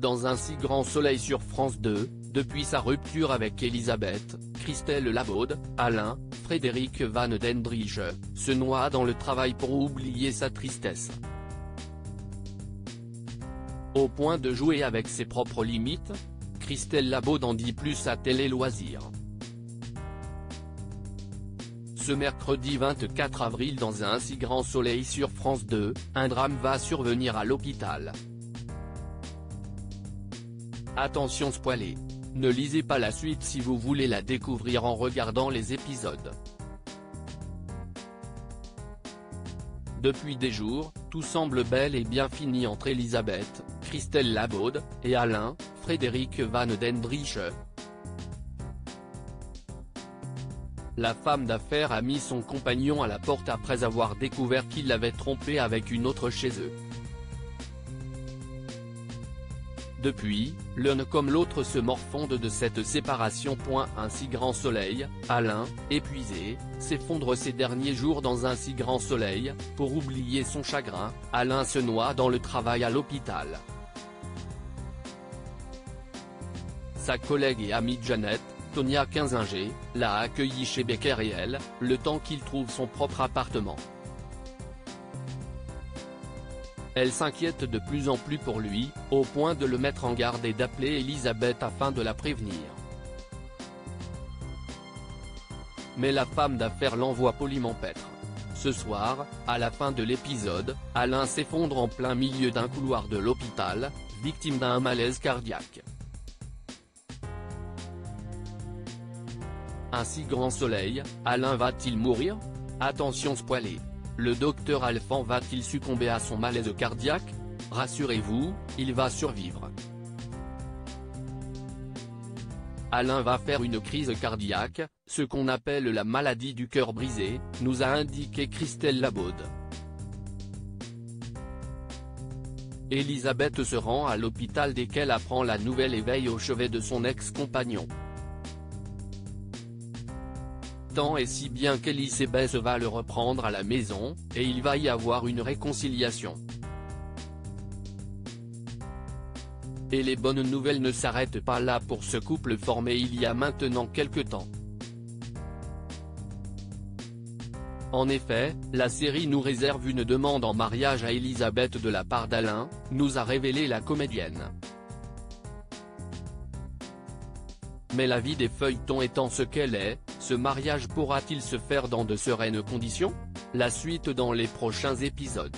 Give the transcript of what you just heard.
dans un si grand soleil sur France 2, depuis sa rupture avec Elisabeth, Christelle Labaude, Alain, Frédéric Van Dendrich, se noie dans le travail pour oublier sa tristesse. Au point de jouer avec ses propres limites, Christelle Labaude en dit plus à Télé Loisirs. Ce mercredi 24 avril dans un si grand soleil sur France 2, un drame va survenir à l'hôpital. Attention spoilé. Ne lisez pas la suite si vous voulez la découvrir en regardant les épisodes. Depuis des jours, tout semble bel et bien fini entre Elisabeth, Christelle Labaude, et Alain, Frédéric Van Dendrich. La femme d'affaires a mis son compagnon à la porte après avoir découvert qu'il l'avait trompé avec une autre chez eux. Depuis, l'un comme l'autre se morfondent de cette séparation. Un si grand soleil, Alain, épuisé, s'effondre ces derniers jours dans un si grand soleil, pour oublier son chagrin, Alain se noie dans le travail à l'hôpital. Sa collègue et amie Jeannette, Tonia Kinzinger, l'a accueilli chez Becquerel, le temps qu'il trouve son propre appartement. Elle s'inquiète de plus en plus pour lui, au point de le mettre en garde et d'appeler Elisabeth afin de la prévenir. Mais la femme d'affaires l'envoie poliment paître. Ce soir, à la fin de l'épisode, Alain s'effondre en plein milieu d'un couloir de l'hôpital, victime d'un malaise cardiaque. Un si grand soleil, Alain va-t-il mourir? Attention spoilé. Le docteur Alphand va-t-il succomber à son malaise cardiaque? Rassurez-vous, il va survivre. Alain va faire une crise cardiaque, ce qu'on appelle la maladie du cœur brisé, nous a indiqué Christelle Labaude. Elisabeth se rend à l'hôpital dès qu'elle apprend la nouvelle et veille au chevet de son ex-compagnon. Tant et si bien qu'Elisabeth va le reprendre à la maison, et il va y avoir une réconciliation. Et les bonnes nouvelles ne s'arrêtent pas là pour ce couple formé il y a maintenant quelque temps. En effet, la série nous réserve une demande en mariage à Elisabeth de la part d'Alain, nous a révélé la comédienne. Mais la vie des feuilletons étant ce qu'elle est, ce mariage pourra-t-il se faire dans de sereines conditions? La suite dans les prochains épisodes.